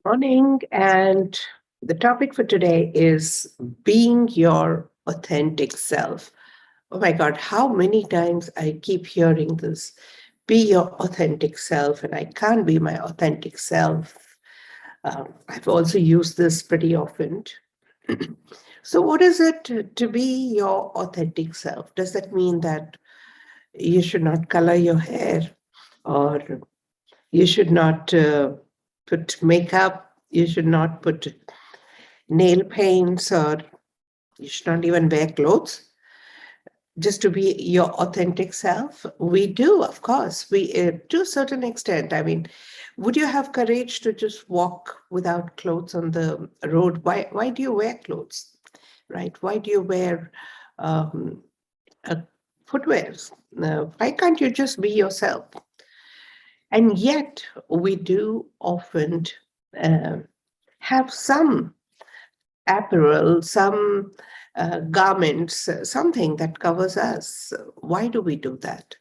Morning, and the topic for today is being your authentic self. Oh my God, how many times I keep hearing this be your authentic self, and I can't be my authentic self. I've also used this pretty often. So, what is it to be your authentic self? Does that mean that you should not color your hair, or you should not put makeup, you should not put nail paints, or you should not even wear clothes just to be your authentic self? We do, of course, we to a certain extent. I mean, would you have courage to just walk without clothes on the road? Why do you wear clothes, right? Why do you wear um, uh, footwears? Why can't you just be yourself? And yet we do often uh, have some apparel, some garments, something that covers us. Why do we do that?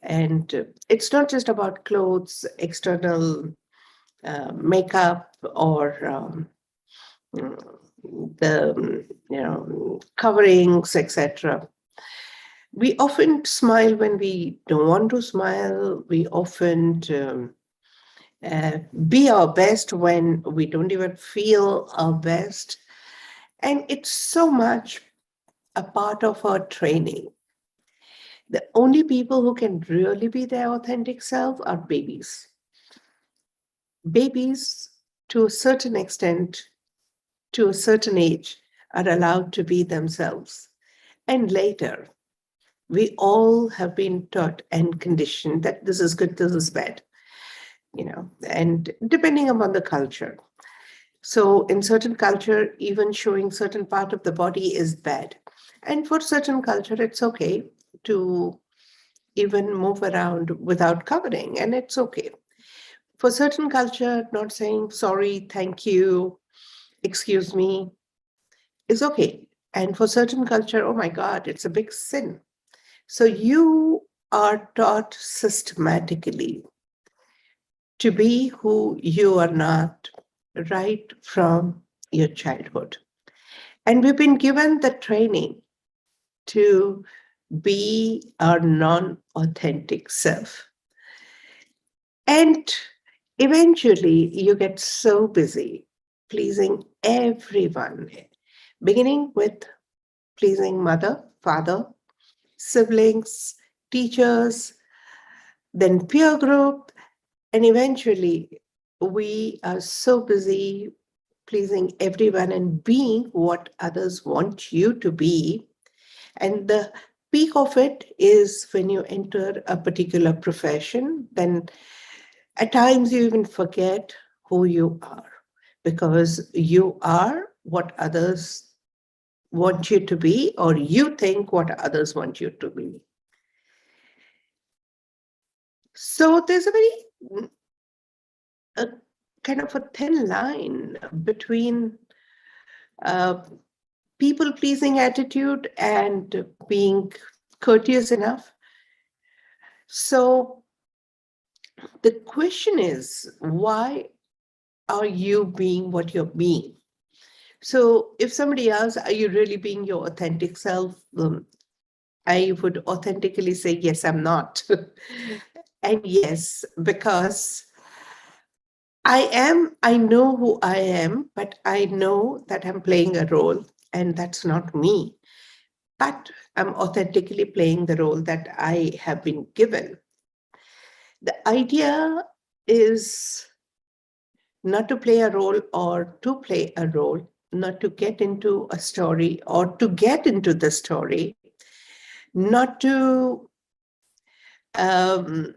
And it's not just about clothes, external makeup, or mm, the coverings, etc. We often smile when we don't want to smile. We often uh, be our best when we don't even feel our best. And it's so much a part of our training. The only people who can really be their authentic self are babies. Babies, to a certain extent, to a certain age, are allowed to be themselves. And later, we all have been taught and conditioned that this is good, this is bad, and depending upon the culture. So, in certain culture, even showing certain part of the body is bad. And for certain culture, it's okay to even move around without covering, and it's okay. For certain culture, not saying sorry, thank you, excuse me is okay. And for certain culture, oh my God, it's a big sin. So you are taught systematically to be who you are not right from your childhood. And we've been given the training to be our non authentic self. And eventually, you get so busy pleasing everyone, beginning with pleasing mother, father, siblings, teachers, then peer group, and eventually we are so busy pleasing everyone and being what others want you to be. And the peak of it is when you enter a particular profession, then at times you even forget who you are because you are what others want you to be, or you think what others want you to be. So there's a very a kind of a thin line between uh, people pleasing attitude and being courteous enough. So the question is, why are you being what you're being? So if somebody asks, are you really being your authentic self? I would authentically say, yes, I'm not. And yes, because I know who I am, but I know that I'm playing a role and that's not me. But I'm authentically playing the role that I have been given. The idea is not to play a role or to play a role, not to get into a story or to get into the story, not to um,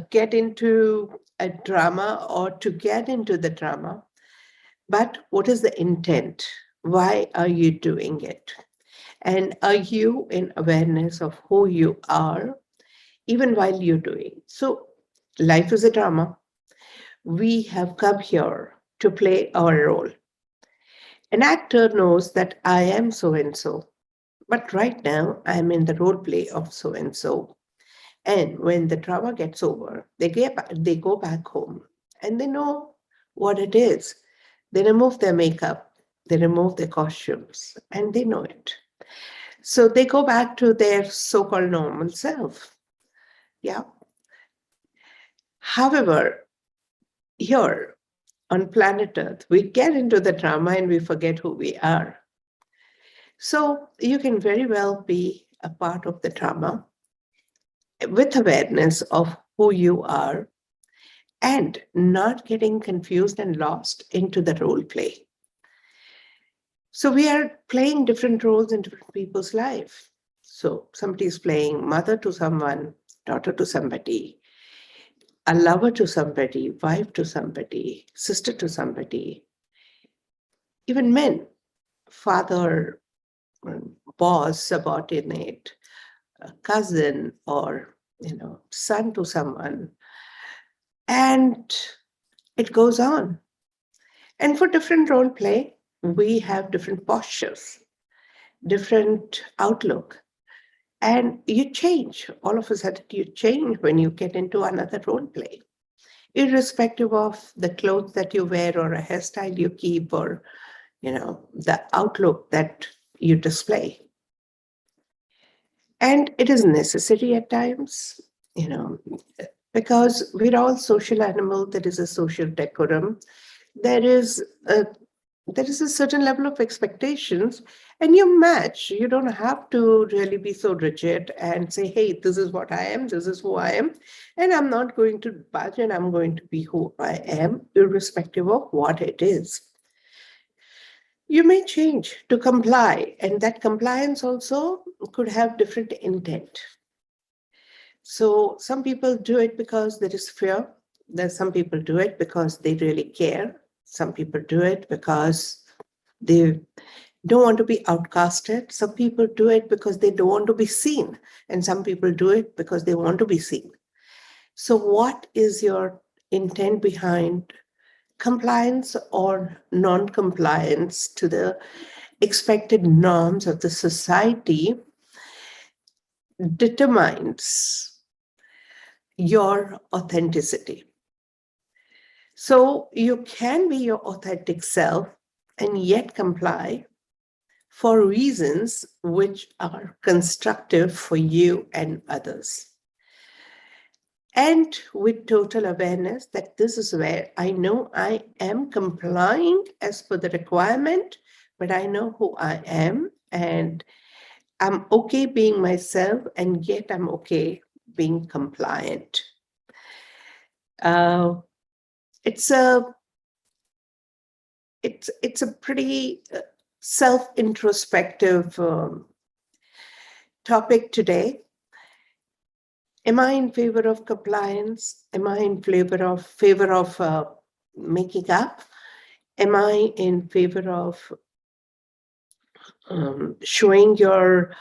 get into a drama or to get into the drama, but what is the intent? Why are you doing it? And are you in awareness of who you are even while you're doing? So, life is a drama. We have come here to play our role. An actor knows that I am so and so, but right now I'm in the role play of so and so. And when the drama gets over, they go back home and they know what it is. They remove their makeup, they remove their costumes, and they know it. So they go back to their so-called normal self. Yeah. However, here on planet Earth, we get into the drama and we forget who we are. So you can very well be a part of the drama with awareness of who you are and not getting confused and lost into the role play. So we are playing different roles in different people's life. So somebody's playing mother to someone, daughter to somebody, a lover to somebody, wife to somebody, sister to somebody, even men, father, boss, subordinate, cousin, or son to someone. And it goes on. And for different role play, we have different postures, different outlook. And you change. All of a sudden, you change when you get into another role play, irrespective of the clothes that you wear or a hairstyle you keep or, the outlook that you display. And it is necessary at times, because we're all social animals. There is a social decorum. There is a certain level of expectations, and you match. You don't have to really be so rigid and say, hey, this is what I am, this is who I am, and I'm not going to budge, and I'm going to be who I am, irrespective of what it is. You may change to comply, and that compliance also could have different intent. So some people do it because there is fear. There's some people do it because they really care. Some people do it because they don't want to be outcasted. Some people do it because they don't want to be seen. And some people do it because they want to be seen. So what is your intent behind compliance or non-compliance to the expected norms of the society determines your authenticity. So you can be your authentic self and yet comply for reasons which are constructive for you and others. And with total awareness that this is where I know I am complying as per the requirement, but I know who I am and I'm okay being myself, and yet I'm okay being compliant. It's a pretty self-introspective topic today. Am I in favor of compliance? Am I in favor of making up? Am I in favor of showing your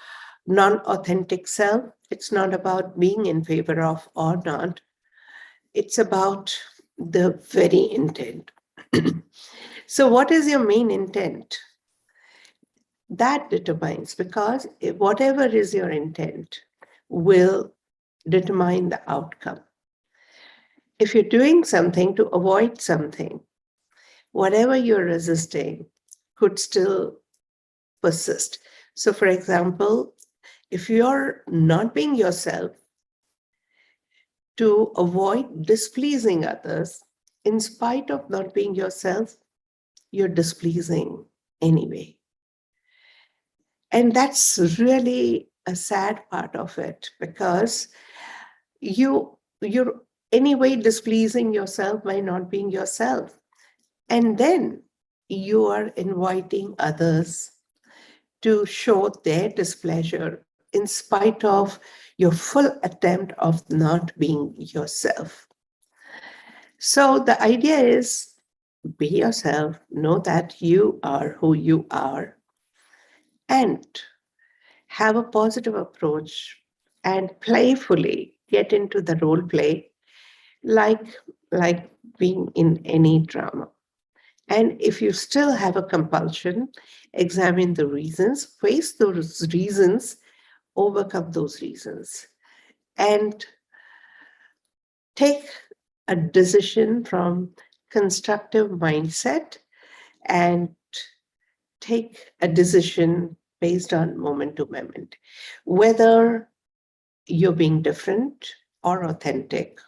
non-authentic self? It's not about being in favor of or not. It's about the very intent. So what is your main intent? That determines, because whatever is your intent will determine the outcome. If you're doing something to avoid something, whatever you're resisting could still persist. So for example, if you're not being yourself to avoid displeasing others, in spite of not being yourself, you're displeasing anyway. And that's really a sad part of it, because you're anyway displeasing yourself by not being yourself. And then you are inviting others to show their displeasure in spite of your full attempt of not being yourself. So the idea is, be yourself, know that you are who you are, and have a positive approach and playfully get into the role play like being in any drama. And if you still have a compulsion, examine the reasons, face those reasons, overcome those reasons, and take a decision from constructive mindset and take a decision based on moment to moment, whether you're being different or authentic.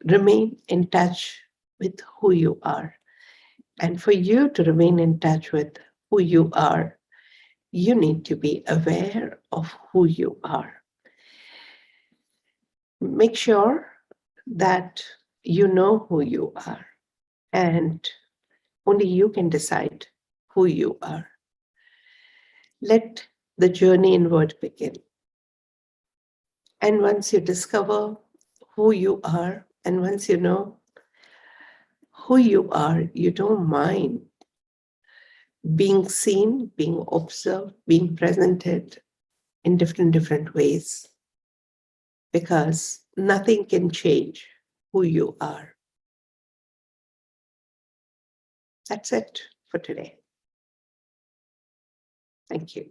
Remain in touch with who you are. And for you to remain in touch with who you are, you need to be aware of who you are. Make sure that you know who you are, and only you can decide who you are. Let the journey inward begin. And once you discover who you are, and once you know who you are, you don't mind being seen, being observed, being presented in different ways, because nothing can change who you are. That's it for today. Thank you.